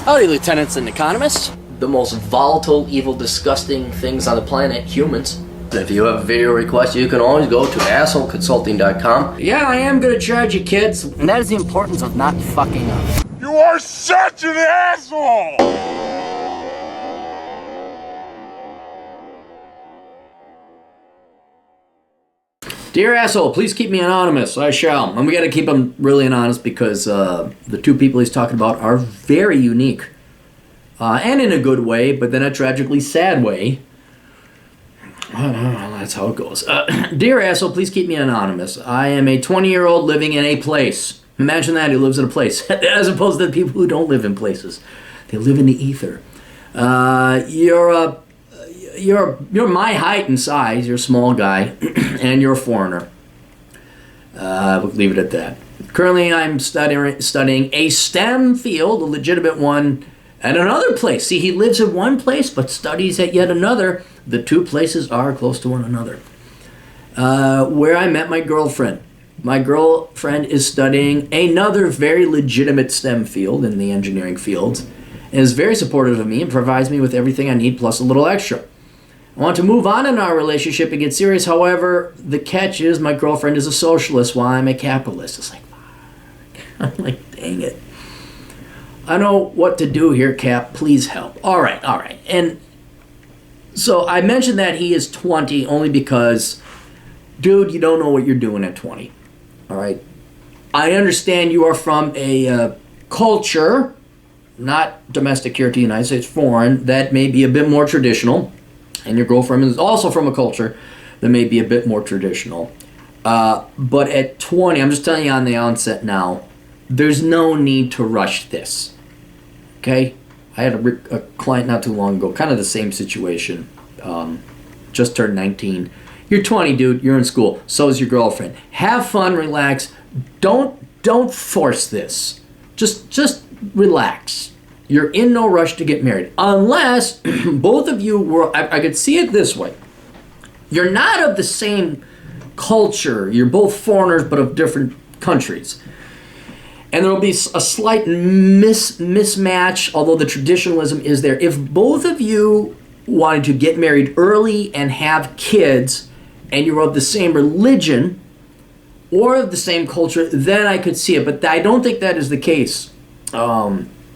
Howdy, lieutenants and economists. The most volatile, evil, disgusting things on the planet, humans. If you have a video request, you can always go to assholeconsulting.com. Yeah, I am gonna charge you, kids. And that is the importance of not fucking up. You are such an asshole! Dear asshole, please keep me anonymous. I shall. And we got to keep him really anonymous because the two people he's talking about are very unique. And in a good way, but then a tragically sad way. That's how it goes. Dear asshole, please keep me anonymous. I am a 20-year-old living in a place. Imagine that, he lives in a place. As opposed to the people who don't live in places. They live in the ether. You're my height and size. You're a small guy, and you're a foreigner. We'll leave it at that. Currently, I'm studying a STEM field, a legitimate one, at another place. See, he lives in one place, but studies at yet another. The two places are close to one another. Where I met my girlfriend. My girlfriend is studying another very legitimate STEM field in the engineering field, and is very supportive of me and provides me with everything I need plus a little extra. I want to move on in our relationship and get serious. However, the catch is my girlfriend is a socialist while I'm a capitalist. It's like, fuck. I'm like, dang it. I know what to do here, Cap. Please help. All right. And so I mentioned that he is 20 only because, dude, you don't know what you're doing at 20. All right. I understand you are from a culture, not domestic here to the United States, foreign, that may be a bit more traditional. And your girlfriend is also from a culture that may be a bit more traditional. But at 20, I'm just telling you on the onset now, there's no need to rush this. Okay? I had a client not too long ago, kind of the same situation. Just turned 19. You're 20, dude. You're in school. So is your girlfriend. Have fun, relax. Don't force this. Just relax. You're in no rush to get married. Unless both of you were, I could see it this way. You're not of the same culture. You're both foreigners, but of different countries. And there will be a slight mismatch, although the traditionalism is there. If both of you wanted to get married early and have kids, and you're of the same religion or of the same culture, then I could see it. But I don't think that is the case.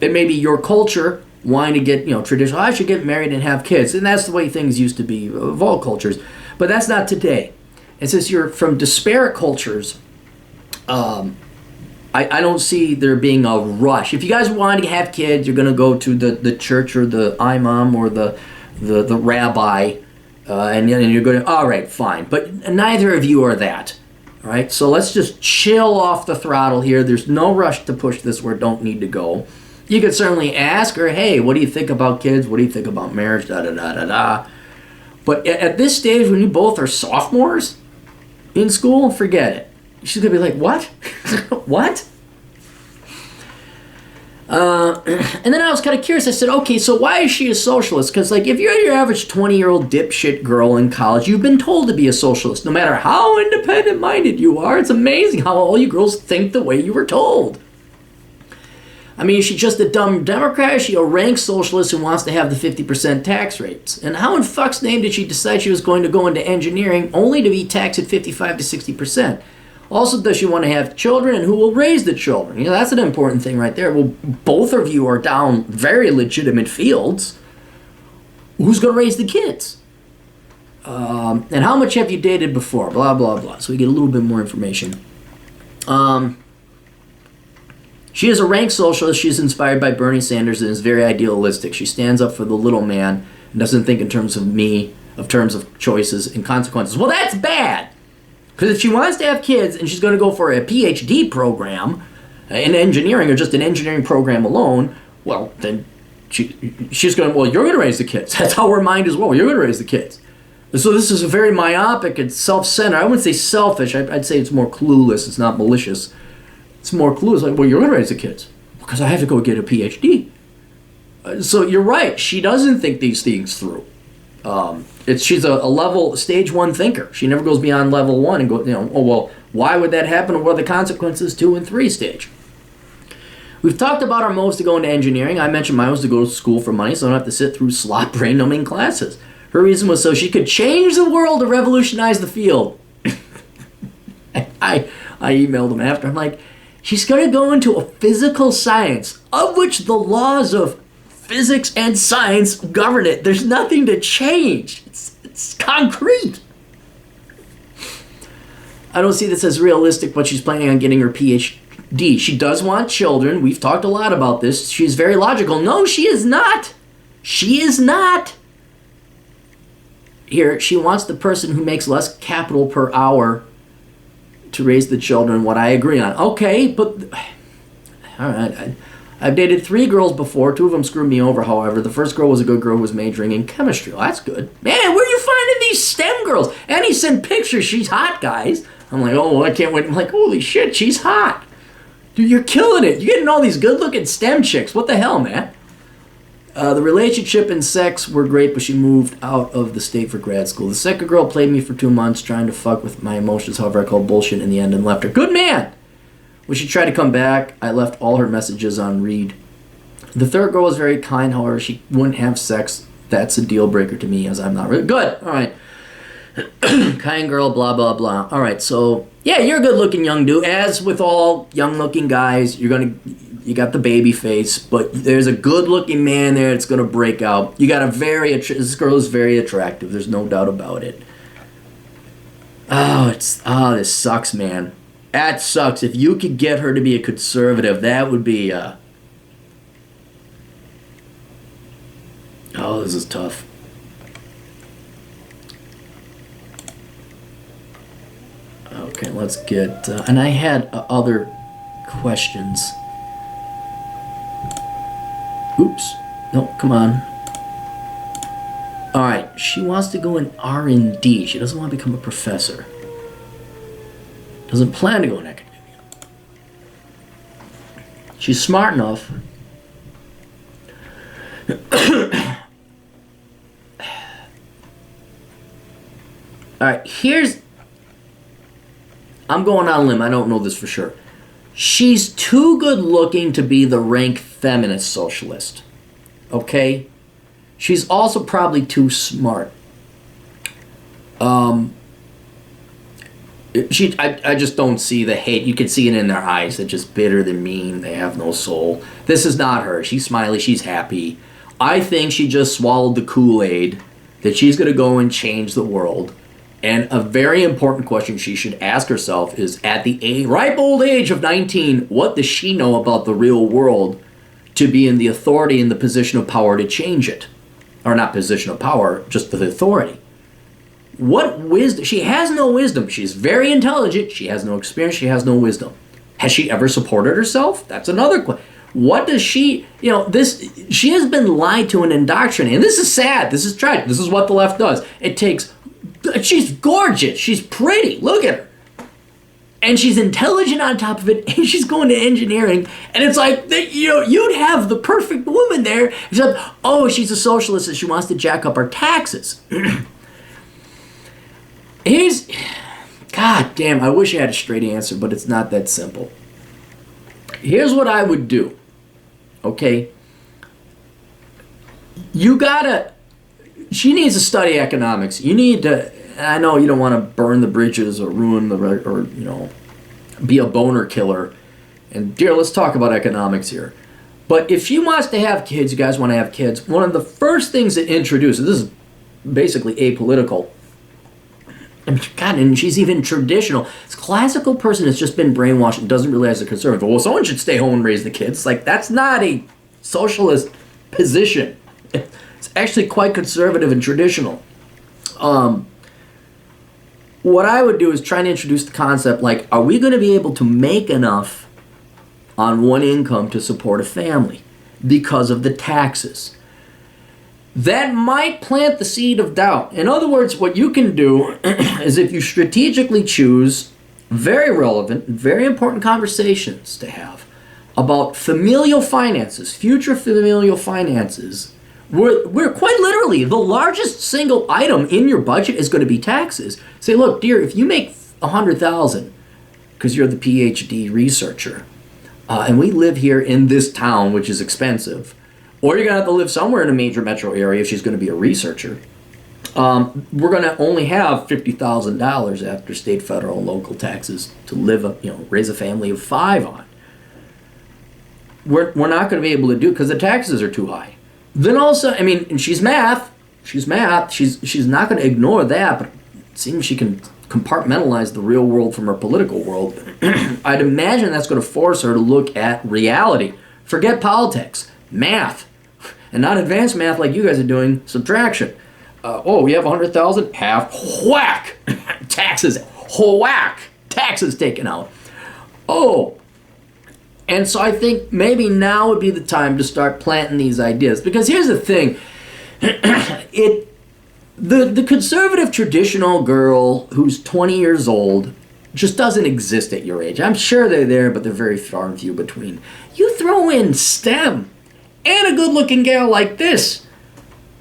It may be your culture wanting to get, traditional. I should get married and have kids. And that's the way things used to be of all cultures. But that's not today. And since you're from disparate cultures, I don't see there being a rush. If you guys want to have kids, you're going to go to the church or the imam or the rabbi, and you're going to, all right, fine. But neither of you are that. All right, so let's just chill off the throttle here. There's no rush to push this where it don't need to go. You could certainly ask her, hey, what do you think about kids? What do you think about marriage? Da-da-da-da-da. But at this stage, when you both are sophomores in school, forget it. She's going to be like, what? What? And then I was kind of curious. I said, okay, so why is she a socialist? Because, if you're your average 20-year-old dipshit girl in college, you've been told to be a socialist. No matter how independent-minded you are, it's amazing how all you girls think the way you were told. I mean, is she just a dumb Democrat? Is she a rank socialist who wants to have the 50% tax rates? And how in fuck's name did she decide she was going to go into engineering only to be taxed at 55 to 60%? Also, does she want to have children, and who will raise the children? That's an important thing right there. Well, both of you are down very legitimate fields. Who's going to raise the kids? And how much have you dated before? Blah, blah, blah. So we get a little bit more information. She is a rank socialist. She's inspired by Bernie Sanders and is very idealistic. She stands up for the little man and doesn't think in terms of terms of choices and consequences. Well, that's bad. Because if she wants to have kids and she's going to go for a PhD program in engineering or just an engineering program alone, well, then she's going to, you're going to raise the kids. That's how her mind is. Well, you're going to raise the kids. And so this is a very myopic and self-centered. I wouldn't say selfish. I'd say it's more clueless. It's not malicious. It's more clueless. You're going to raise the kids because I have to go get a PhD. So you're right. She doesn't think these things through. She's a stage 1 thinker. She never goes beyond level 1 and why would that happen? What are the consequences 2 and 3 stage? We've talked about our motives to go into engineering. I mentioned mine was to go to school for money so I don't have to sit through slot brain-numbing classes. Her reason was so she could change the world to revolutionize the field. I emailed him after. I'm like, she's going to go into a physical science of which the laws of physics and science govern it. There's nothing to change. It's concrete. I don't see this as realistic, but she's planning on getting her PhD. She does want children. We've talked a lot about this. She's very logical. No, she is not. She is not. Here, she wants the person who makes less capital per hour to raise the children, what I agree on. Okay, but... All right. I've dated 3 girls before. 2 of them screwed me over, however. The first girl was a good girl who was majoring in chemistry. Well, that's good. Man, where are you finding these STEM girls? And he sent pictures. She's hot, guys. I'm like, oh, I can't wait. I'm like, holy shit, she's hot. Dude, you're killing it. You're getting all these good-looking STEM chicks. What the hell, man? The relationship and sex were great, but she moved out of the state for grad school. The second girl played me for 2 months, trying to fuck with my emotions. However, I called bullshit in the end and left her. Good man! When she tried to come back, I left all her messages on read. The third girl was very kind, however, she wouldn't have sex. That's a deal breaker to me, as I'm not really good. All right. Kind girl, blah, blah, blah. All right, so, yeah, you're a good-looking young dude. As with all young-looking guys, you got the baby face, but there's a good-looking man there that's going to break out. You got this girl is very attractive. There's no doubt about it. This sucks, man. That sucks. If you could get her to be a conservative, that would be, this is tough. Okay, let's get, and I had other questions. Oops. No, come on. All right, she wants to go in R&D. She doesn't want to become a professor. Doesn't plan to go in academia. She's smart enough. All right, I'm going on a limb. I don't know this for sure. She's too good looking to be the rank feminist socialist. Okay? She's also probably too smart. I just don't see the hate. You can see it in their eyes. They're just bitter, they're mean, they have no soul. This is not her. She's smiley, she's happy. I think she just swallowed the Kool-Aid that she's going to go and change the world. And a very important question she should ask herself is, at the ripe old age of 19, what does she know about the real world to be in the authority and the position of power to change it? Or not position of power, just the authority. What wisdom? She has no wisdom. She's very intelligent. She has no experience. She has no wisdom. Has she ever supported herself? That's another question. What does she, she has been lied to and indoctrinated. And this is sad. This is tragic. This is what the left does. She's gorgeous. She's pretty. Look at her. And she's intelligent on top of it, and she's going to engineering. And it's like, you'd have the perfect woman there, except, she's a socialist and she wants to jack up our taxes. God damn, I wish I had a straight answer, but it's not that simple. Here's what I would do. Okay? She needs to study economics. You need to, I know you don't want to burn the bridges or ruin be a boner killer. And dear, let's talk about economics here. But if she wants to have kids, you guys want to have kids, one of the first things that introduces, this is basically apolitical, and she's even traditional. This classical person has just been brainwashed and doesn't realize they're conservative. Well, someone should stay home and raise the kids. Like, that's not a socialist position. It's actually quite conservative and traditional. What I would do is try and introduce the concept, like, are we going to be able to make enough on one income to support a family because of the taxes? That might plant the seed of doubt. In other words, what you can do is, if you strategically choose very relevant, very important conversations to have about familial finances, future familial finances, we're quite literally, the largest single item in your budget is going to be taxes. Say, look, dear, if you make $100,000 because you're the PhD researcher, and we live here in this town, which is expensive, or you're going to have to live somewhere in a major metro area if she's going to be a researcher, we're going to only have $50,000 after state, federal, and local taxes to live, raise a family of 5 on. We're not going to be able to do it because the taxes are too high. Then also, and she's math. She's not going to ignore that, but it seems she can compartmentalize the real world from her political world. I'd imagine that's going to force her to look at reality. Forget politics. Math. And not advanced math like you guys are doing, subtraction. We have 100,000, half, whack. Taxes, whack. Taxes taken out. And so I think maybe now would be the time to start planting these ideas. Because here's the thing. The conservative traditional girl who's 20 years old just doesn't exist at your age. I'm sure they're there, but they're very far and few between. You throw in STEM and a good-looking gal like this.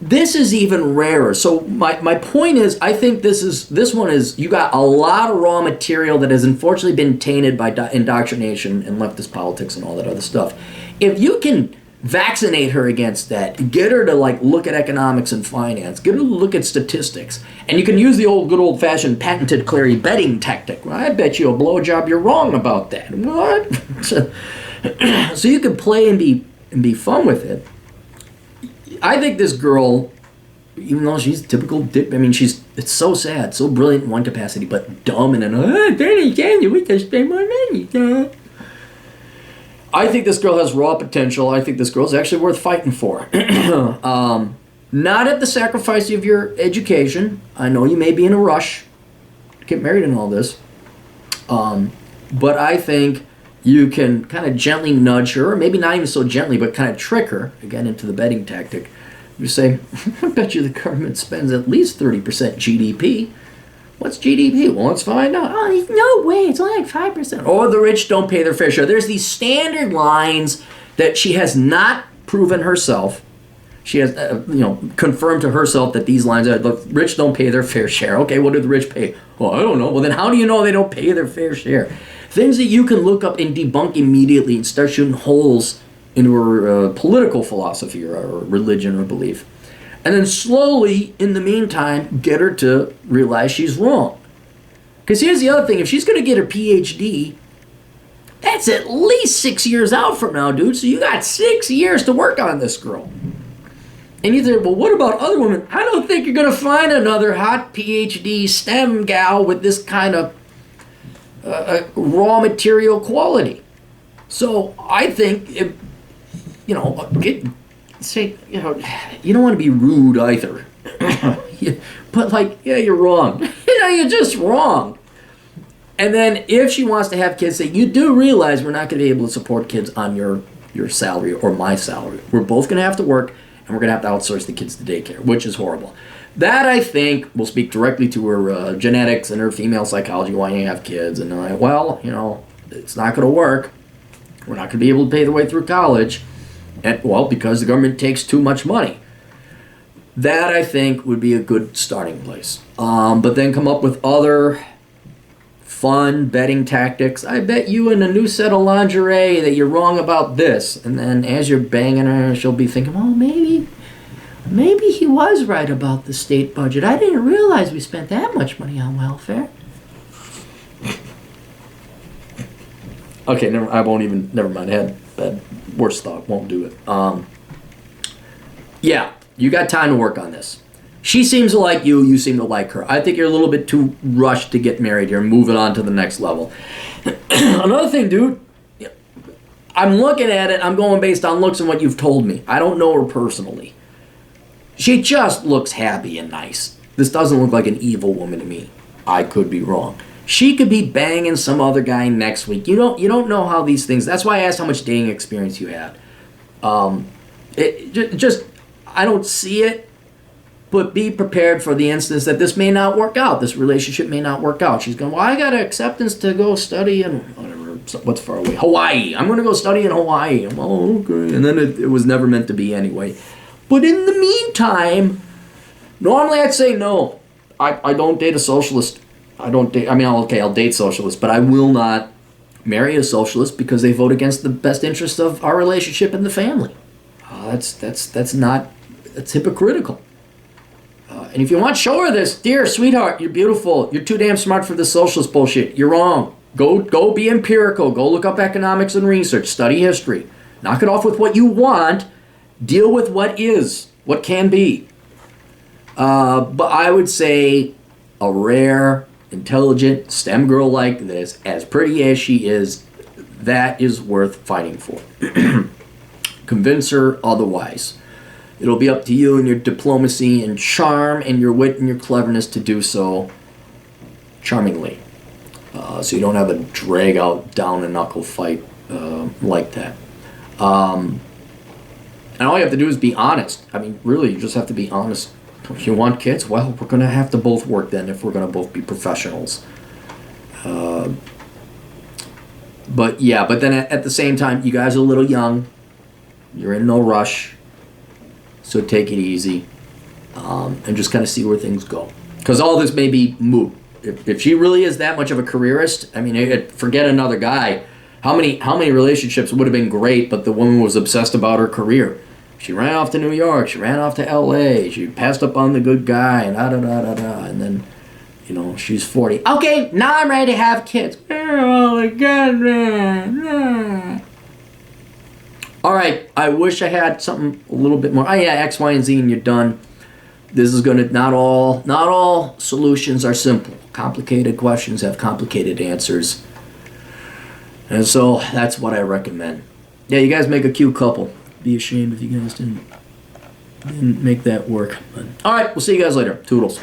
This is even rarer. So my point is, I think this one is, you got a lot of raw material that has unfortunately been tainted by indoctrination and leftist politics and all that other stuff. If you can vaccinate her against that, get her to look at economics and finance, get her to look at statistics, and you can use the good old-fashioned patented Clary betting tactic. Well, I bet you a blowjob you're wrong about that. What? So you can play and be fun with it. I think this girl, even though she's typical, it's so sad, so brilliant in one capacity, but dumb in another. We can spend more money. I think this girl has raw potential. I think this girl's actually worth fighting for. Not at the sacrifice of your education. I know you may be in a rush to get married and all this. But I think you can kind of gently nudge her, or maybe not even so gently, but kind of trick her, again, into the betting tactic. You say, I bet you the government spends at least 30% GDP. What's GDP? Well, let's find out. Oh, there's no way. It's only 5%. Or the rich don't pay their fair share. There's these standard lines that she has not proven herself. She has, confirmed to herself that these lines are, the rich don't pay their fair share. Okay, what do the rich pay? Well, I don't know. Well, then how do you know they don't pay their fair share? Things that you can look up and debunk immediately and start shooting holes into her political philosophy or religion or belief. And then slowly, in the meantime, get her to realize she's wrong. Because here's the other thing. If she's going to get her PhD, that's at least 6 years out from now, dude. So you got 6 years to work on this girl. And you think, well, what about other women? I don't think you're going to find another hot PhD STEM gal with this kind of raw material quality. So I think, you don't want to be rude either. But you're wrong. You're just wrong. And then if she wants to have kids, say, you do realize we're not going to be able to support kids on your salary or my salary. We're both going to have to work, and we're going to have to outsource the kids to daycare, which is horrible. That, I think, will speak directly to her genetics and her female psychology, why you have kids. And it's not going to work. We're not going to be able to pay the way through college. And, because the government takes too much money. That, I think, would be a good starting place. But then come up with other fun betting tactics. I bet you in a new set of lingerie that you're wrong about this. And then as you're banging her, she'll be thinking, well, maybe he was right about the state budget. I didn't realize we spent that much money on welfare. Okay, never mind. I had bad, worse thought. Won't do it. Yeah, you got time to work on this. She seems to like you. You seem to like her. I think you're a little bit too rushed to get married here. Moving on to the next level. Another thing, dude. I'm looking at it. I'm going based on looks and what you've told me. I don't know her personally. She just looks happy and nice. This doesn't look like an evil woman to me. I could be wrong. She could be banging some other guy next week. You don't know how these things. That's why I asked how much dating experience you had. I don't see it, but be prepared for the instance that this may not work out. This relationship may not work out. She's going, well, I got acceptance to go study in whatever. What's far away? Hawaii. I'm going to go study in Hawaii. Oh, okay. And then it was never meant to be anyway. But in the meantime, normally I'd say no. I don't date a socialist. I'll date socialists, but I will not marry a socialist because they vote against the best interest of our relationship and the family. That's hypocritical. And if you want, show her this. Dear sweetheart, you're beautiful. You're too damn smart for this socialist bullshit. You're wrong. Go be empirical. Go look up economics and research. Study history. Knock it off with what you want. Deal with what is, what can be. But I would say a rare, intelligent STEM girl like this, as pretty as she is, that is worth fighting for. Convince her otherwise. It'll be up to you and your diplomacy and charm and your wit and your cleverness to do so charmingly. So you don't have a drag out down and knuckle fight like that. And all you have to do is be honest. I mean, really, you just have to be honest. If you want kids, well, we're going to have to both work then if we're going to both be professionals. But then at the same time, you guys are a little young. You're in no rush. So take it easy and just kind of see where things go. Because all this may be moot. If she really is that much of a careerist, I mean, forget another guy. How many relationships would have been great, but the woman was obsessed about her career. She ran off to New York. She ran off to L.A. She passed up on the good guy, and da-da-da-da-da. And then, she's 40. Okay, now I'm ready to have kids. Oh, my God, man. All right, I wish I had something a little bit more. Oh, yeah, X, Y, and Z, and you're done. This is not all solutions are simple. Complicated questions have complicated answers. And so that's what I recommend. Yeah, you guys make a cute couple. Be ashamed if you guys didn't make that work. But, all right, we'll see you guys later. Toodles.